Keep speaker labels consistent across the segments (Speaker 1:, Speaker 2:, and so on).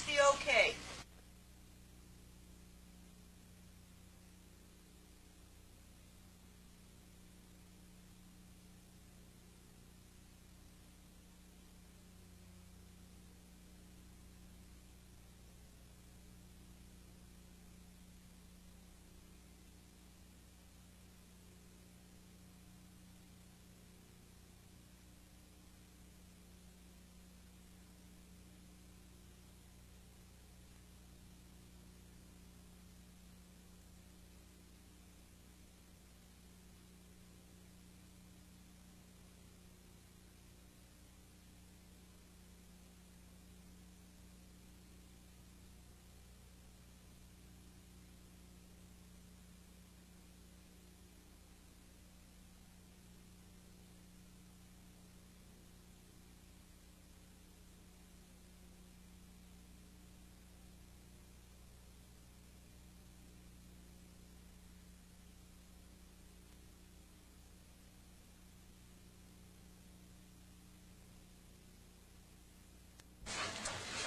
Speaker 1: That's the okay.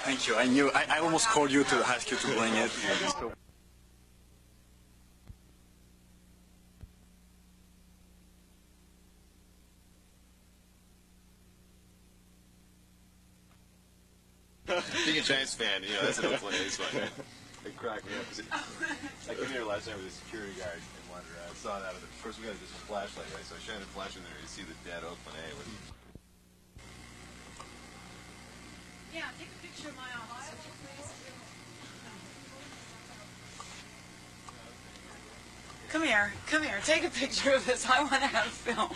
Speaker 2: Thank you. I knew. I almost called you to ask you to bring it. So
Speaker 3: Being a Giants fan, you know, that's an Oakland A's one. It cracked me up. I came here last night with a security guard and wandered around. I saw that. Of course, we got this flashlight, right? So I shined a flash in there. You see the dead Oakland A.
Speaker 1: Yeah, take a picture of my office, please. Come here, take a picture of this. I want to have film.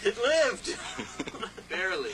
Speaker 4: It lived! Barely.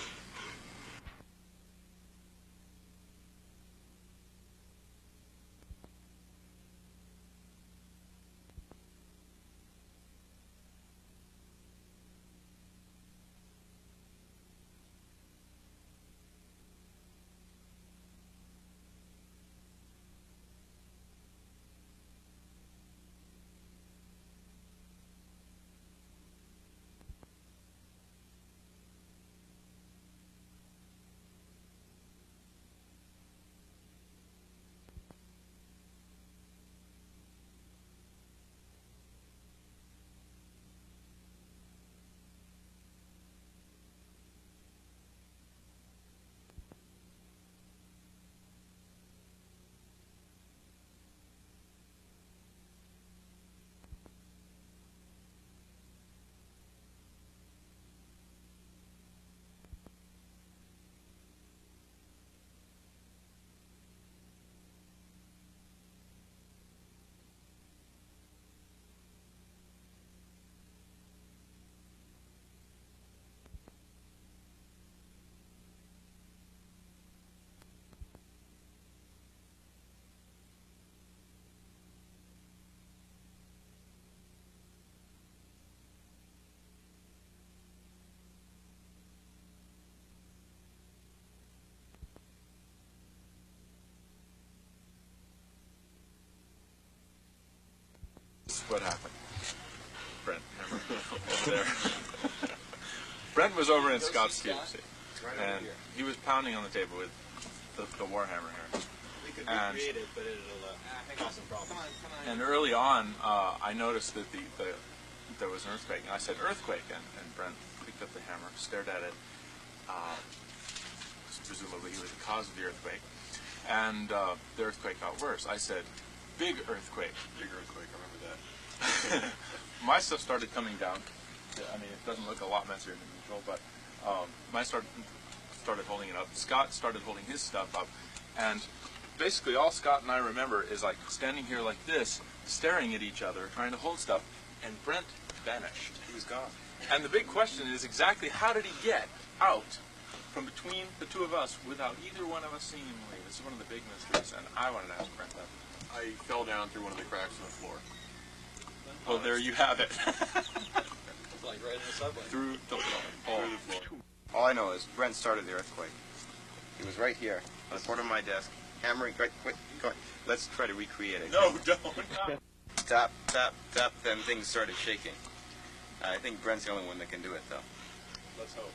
Speaker 5: what happened. Brent Hammer over there. Brent was over in Scott's cube, and he was pounding on the table with the Warhammer here.
Speaker 3: We could
Speaker 5: And-
Speaker 3: recreate it, but it'll cause some problems. Come on.
Speaker 5: And early on, I noticed that there was an earthquake, and I said, "Earthquake," and Brent picked up the hammer, stared at it. Presumably he was the cause of the earthquake. And the earthquake got worse. I said, "Big earthquake."
Speaker 3: Big earthquake, I remember that.
Speaker 5: My stuff started coming down. I mean, it doesn't look a lot messier than usual, but my started holding it up. Scott started holding his stuff up, and basically all Scott and I remember is like standing here like this, staring at each other, trying to hold stuff, and Brent vanished.
Speaker 3: He was gone.
Speaker 5: And the big question is exactly how did he get out from between the two of us without either one of us seeing him leave? This is one of the big mysteries, and I wanted to ask Brent that.
Speaker 3: I fell down through one of the cracks in the floor.
Speaker 5: Well, there you have it.
Speaker 4: It's like right in the subway.
Speaker 5: Through the floor.
Speaker 3: Through the floor.
Speaker 6: All I know is Brent started the earthquake. He was right here, on the corner of my desk, hammering. Right, quick, go on. Let's try to recreate it.
Speaker 5: No, don't.
Speaker 6: Tap, tap, tap. Then things started shaking. I think Brent's the only one that can do it, though.
Speaker 3: Let's hope.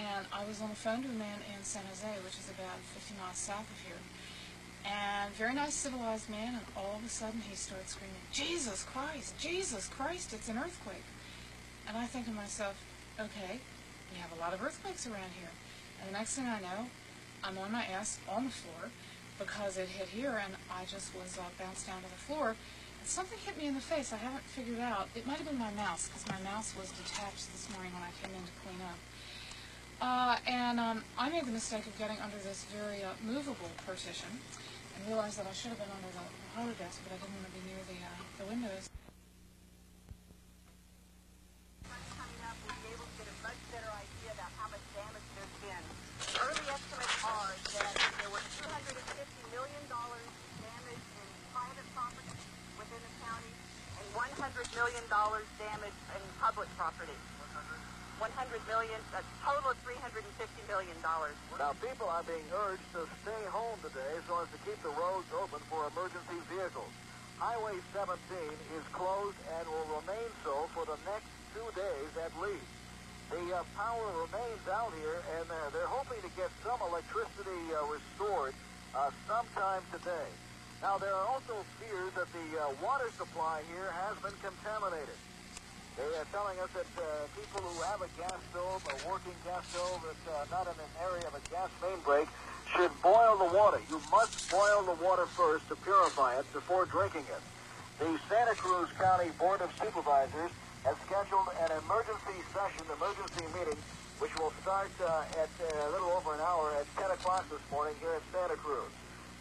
Speaker 1: And I was on the phone to a man in San Jose, which is about 50 miles south of here. And very nice, civilized man, and all of a sudden he starts screaming, Jesus Christ, it's an earthquake. And I think to myself, okay, we have a lot of earthquakes around here. And the next thing I know, I'm on my ass on the floor because it hit here, and I just was bounced down to the floor. And something hit me in the face. I haven't figured out. It might have been my mouse, because my mouse was detached this morning when I came in to clean up. I made the mistake of getting under this very movable partition and realized that I should have been under the hollow desk, but I didn't want to be near the windows.
Speaker 7: Coming up, we'll be able to get a much better idea about how much damage there's been. Early estimates are that there was $250 million damage in private property within the county and $100 million damage in public property. 100 million, a total of $350 million.
Speaker 8: Now, people are being urged to stay home today so as to keep the roads open for emergency vehicles. Highway 17 is closed and will remain so for the next 2 days at least. The power remains out here, and they're hoping to get some electricity restored sometime today. Now, there are also fears that the water supply here has been contaminated. They are telling us that people who have a gas stove, a working gas stove that's not in an area of a gas main break, should boil the water. You must boil the water first to purify it before drinking it. The Santa Cruz County Board of Supervisors has scheduled an emergency meeting, which will start at a little over an hour at 10 o'clock this morning here in Santa Cruz.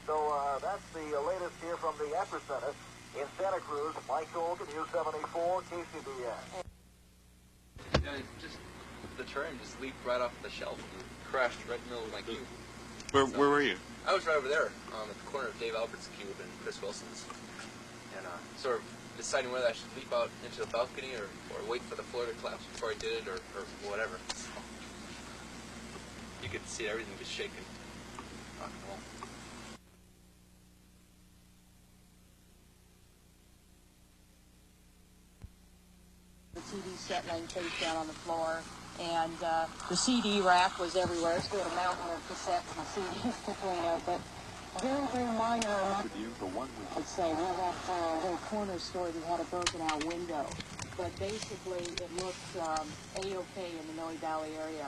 Speaker 8: So that's the latest here from the epicenter. In Santa Cruz, Mike Colgan, U74, KCBS.
Speaker 4: Yeah, just the train just leaped right off the shelf and crashed right in the middle of my cube.
Speaker 3: Where were you?
Speaker 4: I was right over there at the corner of Dave Albert's cube and Chris Wilson's, and sort of deciding whether I should leap out into the balcony or wait for the floor to collapse before I did it or whatever. You could see everything just shaking. Rock and roll.
Speaker 9: The CD set laying face down on the floor, and the CD rack was everywhere. It's got a mountain of cassettes and CDs to clean up, but very minor. I'd say we have a little corner store that had a broken out window, but basically it looked A-OK in the Noe Valley area.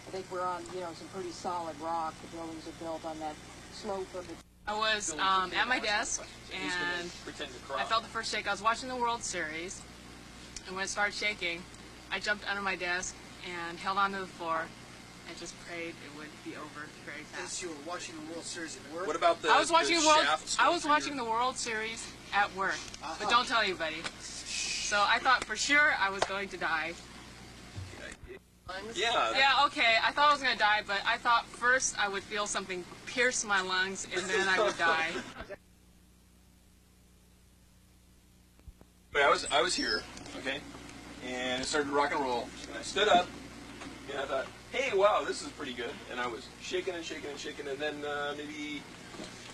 Speaker 9: I think we're on, some pretty solid rock. The buildings are built on that slope of the
Speaker 10: I was at my desk, and I felt the first shake. I was watching the World Series, and when it started shaking, I jumped under my desk and held onto the floor and just prayed it would be over very fast.
Speaker 11: As you were watching the World Series at work?
Speaker 5: What about the
Speaker 10: I was watching
Speaker 5: shaft
Speaker 10: the World Series at work, but don't tell anybody. So I thought for sure I was going to die.
Speaker 5: Yeah.
Speaker 10: Yeah, okay, I thought I was going to die, but I thought first I would feel something pierce my lungs, and then I would die.
Speaker 5: But I was here, okay, and it started to rock and roll, and I stood up, and I thought, hey, wow, this is pretty good, and I was shaking and shaking and shaking, and then maybe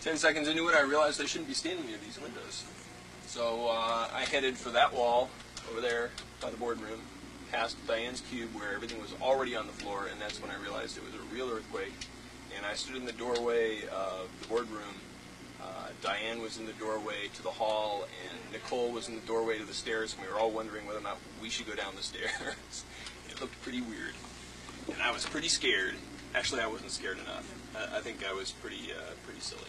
Speaker 5: 10 seconds into it, I realized I shouldn't be standing near these windows. So I headed for that wall over there by the boardroom, past Diane's cube where everything was already on the floor, and that's when I realized it was a real earthquake. And I stood in the doorway of the boardroom. Diane was in the doorway to the hall, and Nicole was in the doorway to the stairs, and we were all wondering whether or not we should go down the stairs. It looked pretty weird, and I was pretty scared. Actually, I wasn't scared enough. I think I was pretty silly.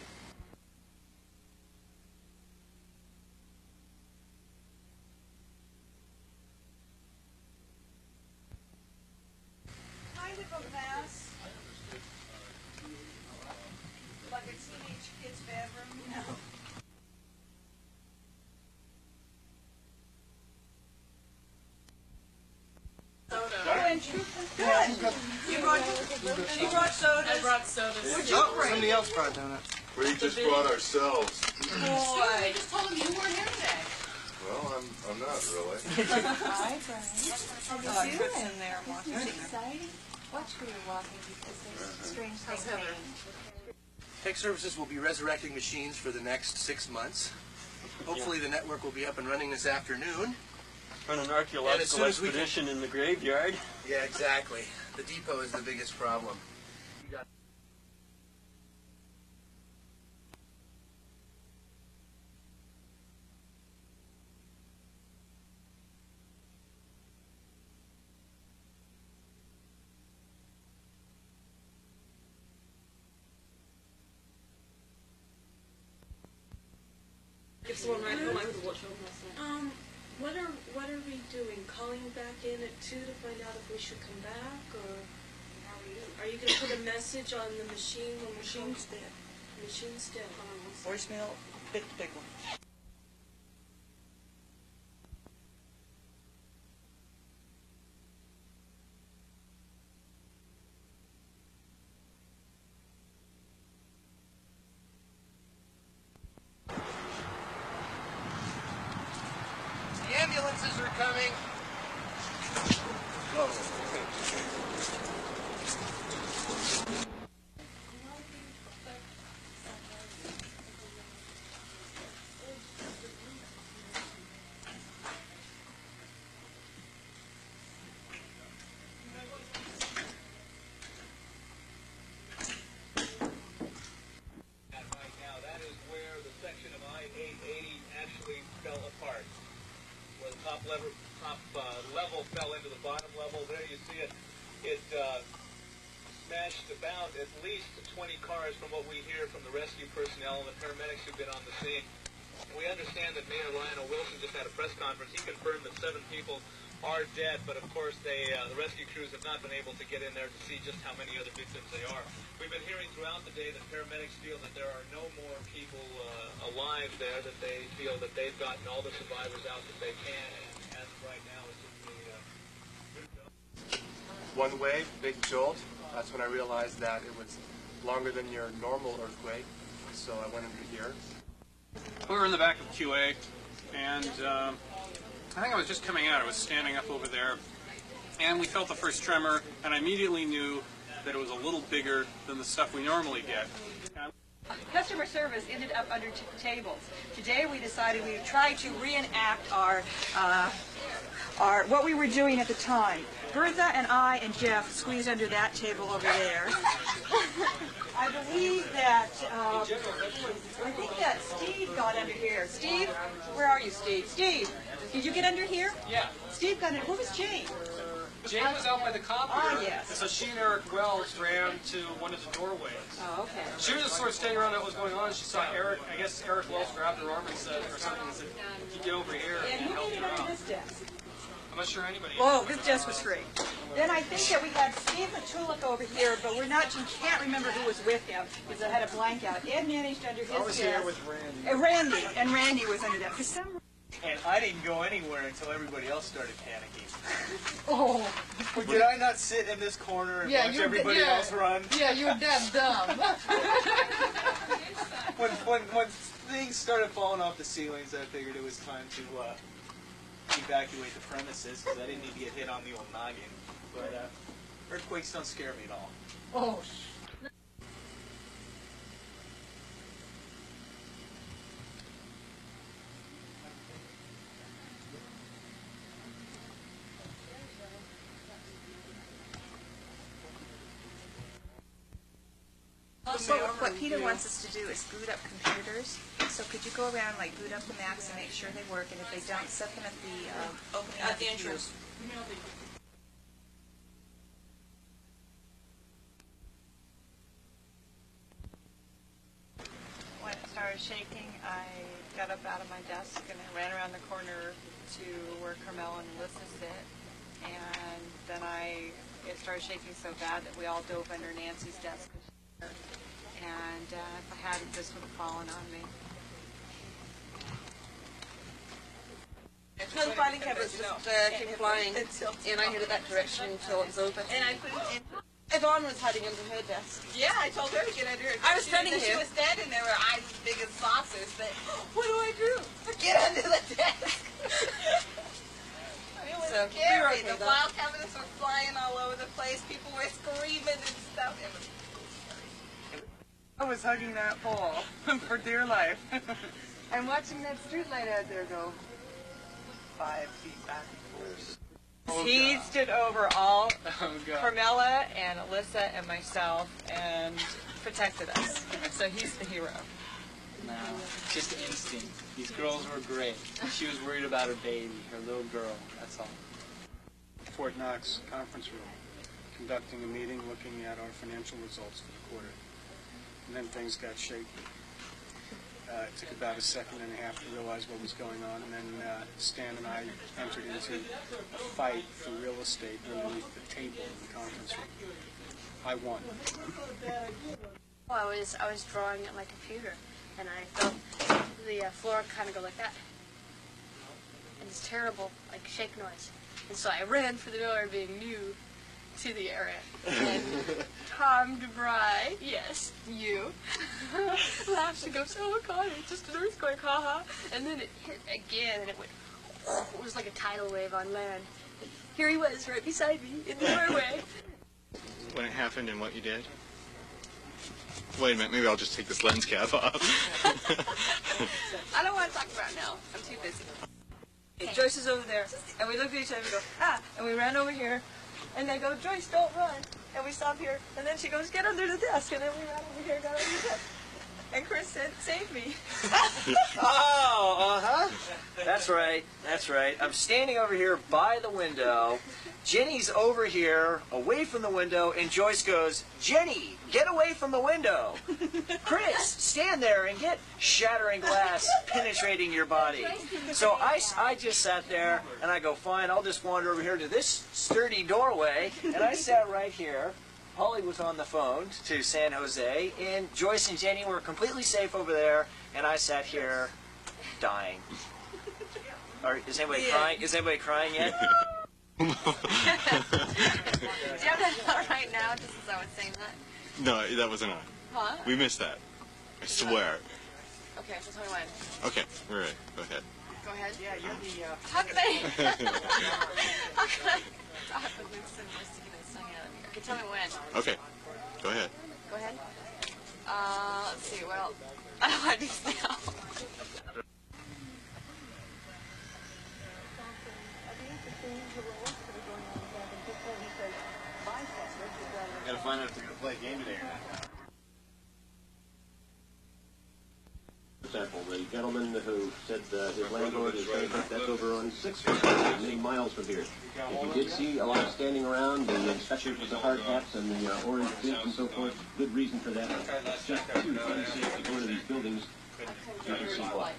Speaker 12: Kind of a mess. Like a teenage kid's bedroom, you know.
Speaker 1: Soda.
Speaker 12: Oh, and you good. You brought sodas.
Speaker 1: I brought sodas.
Speaker 12: Would you
Speaker 11: Somebody else brought donuts.
Speaker 3: We just brought ourselves.
Speaker 12: Boy.
Speaker 1: Just told him you weren't here today.
Speaker 3: Well, I'm not really.
Speaker 12: Hi, Brian. How you in there watching?
Speaker 13: Exciting. Watch where you're walking because there's strange things happening.
Speaker 11: Tech Services will be resurrecting machines for the next 6 months. Hopefully the network will be up and running this afternoon.
Speaker 14: Run an
Speaker 11: And as
Speaker 14: archaeological
Speaker 11: soon as we can-
Speaker 14: expedition in the graveyard.
Speaker 11: Yeah, exactly. The depot is the biggest problem. You got
Speaker 15: Give someone right home, I would watch over myself. What are we doing? Calling back in at 2 to find out if we should come back, or are you going to put a message on the machine when we're
Speaker 12: Machine's dead.
Speaker 15: Machine's dead.
Speaker 12: Voicemail, big one.
Speaker 11: The ambulances are coming.
Speaker 16: Level fell into the bottom level. There you see it. It smashed about at least 20 cars from what we hear from the rescue personnel and the paramedics who've been on the scene. We understand that Mayor Lionel Wilson just had a press conference. He confirmed that 7 people are dead, but of course the rescue crews have not been able to get in there to see just how many other victims they are. We've been hearing throughout the day that paramedics feel that there are no more people alive there, that they feel that they've gotten all the survivors out that they can, and as of right now it's simply
Speaker 17: One wave, big jolt. That's when I realized that it was longer than your normal earthquake, so I went under here.
Speaker 18: We were in the back of QA, and I think I was just coming out. I was standing up over there, and we felt the first tremor, and I immediately knew that it was a little bigger than the stuff we normally get.
Speaker 19: Customer service ended up under tables. Today we decided we would try to reenact our what we were doing at the time. Bertha and I and Jeff squeezed under that table over there. I believe that Steve got under here. Steve, where are you, Steve? Steve, did you get under here?
Speaker 16: Yeah.
Speaker 19: Steve got under. Where was Jane?
Speaker 17: Jane was out by the copier.
Speaker 19: Ah, yes.
Speaker 17: And so she and Eric Wells ran to one of the doorways.
Speaker 19: Oh, okay.
Speaker 17: She was just sort of standing around what was going on. She saw Eric, I guess Eric Wells grabbed her arm and said, or something, and said, you get over here and
Speaker 19: And who
Speaker 17: help
Speaker 19: made it
Speaker 17: her
Speaker 19: under
Speaker 17: out.
Speaker 19: this desk?
Speaker 17: I'm not sure anybody.
Speaker 19: Whoa, this desk was free. Then I think that we had Steve Matulik over here, but we can't remember who was with him because I had a blank out. Ed managed under his desk.
Speaker 17: I was here with Randy.
Speaker 19: And Randy was under that. For some reason.
Speaker 16: And I didn't go anywhere until everybody else started panicking.
Speaker 19: Oh.
Speaker 16: Did I not sit in this corner and watch everybody else run?
Speaker 1: Yeah, you were dead dumb.
Speaker 16: When things started falling off the ceilings, I figured it was time to evacuate the premises because I didn't need to get hit on the old noggin. But earthquakes don't scare me at all.
Speaker 1: Oh,
Speaker 14: So what Peter wants us to do is boot up computers. So could you go around, like, boot up the Macs and make sure they work, and if they don't, set them at the opening of the entrance.
Speaker 19: When it started shaking, I got up out of my desk and I ran around the corner to where Carmel and Alyssa sit. And then it started shaking so bad that we all dove under Nancy's desk. And if I hadn't, this would have fallen on me.
Speaker 20: No, the filing cabinets just came flying, and I headed that direction until it was open.
Speaker 14: And I put it in.
Speaker 20: Yvonne was hiding under her desk.
Speaker 14: Yeah, I told her to get under her.
Speaker 20: I was standing
Speaker 14: She
Speaker 20: here.
Speaker 14: was standing there with eyes as big as saucers, but what do I do? Get under the desk. It was
Speaker 20: So, we were
Speaker 14: scary.
Speaker 20: okay,
Speaker 14: The
Speaker 20: though.
Speaker 14: file cabinets were flying all over the place. People were screaming and stuff. It was
Speaker 20: I was hugging that pole for dear life. And watching that street light out there go 5 feet back and forth.
Speaker 19: He stood over all
Speaker 17: Oh, God.
Speaker 19: Carmela and Alyssa and myself and protected us. So he's the hero.
Speaker 16: No, just instinct. These girls were great. She was worried about her baby, her little girl. That's all.
Speaker 21: Fort Knox conference room, conducting a meeting looking at our financial results for the quarter. And then things got shaky. It took about a second and a half to realize what was going on, and then Stan and I entered into a fight for real estate underneath the table in the conference room. I won.
Speaker 22: Well, I was drawing at my computer, and I felt the floor kind of go like that. And it's terrible, like shake noise. And so I ran for the door, being new to the area. And Tom DeBry, yes, you, laughs and goes, "Oh God, it's just an earthquake, haha." And then it hit again, and it went. It was like a tidal wave on land. And here he was, right beside me in the doorway.
Speaker 3: When it happened and what you did? Wait a minute, maybe I'll just take this lens cap off.
Speaker 19: I don't want to talk about it now. I'm too busy. Joyce is over there, and we looked at each other and we go, "Ah," and we ran over here, and they go, "Joyce, don't run," and we stop here, and then she goes, "Get under the desk," and then we ran over here and got under the desk, and Chris said, "Save me."
Speaker 23: Oh, uh-huh. That's right. That's right. I'm standing over here by the window. Jenny's over here, away from the window, and Joyce goes, "Jenny, get away from the window. Chris, stand there and get shattering glass penetrating your body." So I just sat there, and I go, "Fine, I'll just wander over here to this sturdy doorway," and I sat right here. Holly was on the phone to San Jose, and Joyce and Jenny were completely safe over there, and I sat here dying. Is anybody crying? Is anybody crying yet?
Speaker 22: Do you have that thought right now, just as I was saying that?
Speaker 3: No, that wasn't on.
Speaker 22: Huh?
Speaker 3: We missed that. I swear.
Speaker 22: Okay, so tell me when.
Speaker 3: Okay, all right, go ahead.
Speaker 22: Go ahead.
Speaker 20: Yeah, you're the...
Speaker 22: How can I? How can I stop and move some more stickiness hanging out of here? Okay, tell me when.
Speaker 3: Okay, go ahead.
Speaker 22: Go ahead. Let's see. Well, I don't want to do this now.
Speaker 3: Gotta find out if they're gonna play a game today or not.
Speaker 24: That
Speaker 2: example, the gentleman who said his landlord is going to put that over on 6th Street, many miles from here. If you did see a lot of standing around, the inspectors with the hard hats and the orange bibs and so forth, good reason for that. Just too unsafe to go into these buildings. You can see why.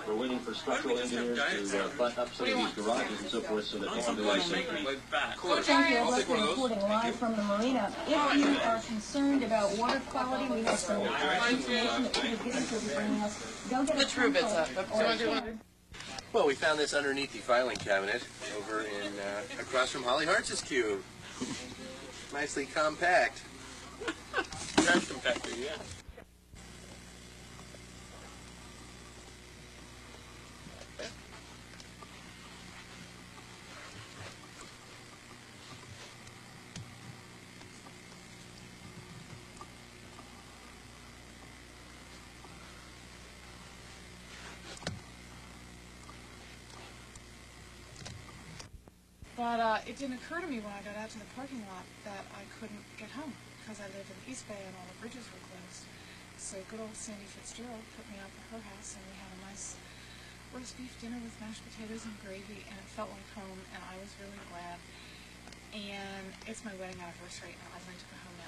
Speaker 2: We're waiting for structural engineers to butt up some of these garages and so forth so that they can do it safely.
Speaker 9: Thank you. Leslie reporting live from the marina. If you are concerned about water quality, we have some information that Peter Gibbons will be bringing us. Go get a phone call.
Speaker 11: Well, we found this underneath the filing cabinet over in across from Holly Hartz's cube. Nicely compact.
Speaker 5: Trash compactor, yeah.
Speaker 1: But it didn't occur to me when I got out to the parking lot that I couldn't get home because I live in East Bay and all the bridges were closed. So good old Sandy Fitzgerald put me out to her house and we had a nice roast beef dinner with mashed potatoes and gravy and it felt like home and I was really glad. And it's my wedding anniversary and I'd like to go home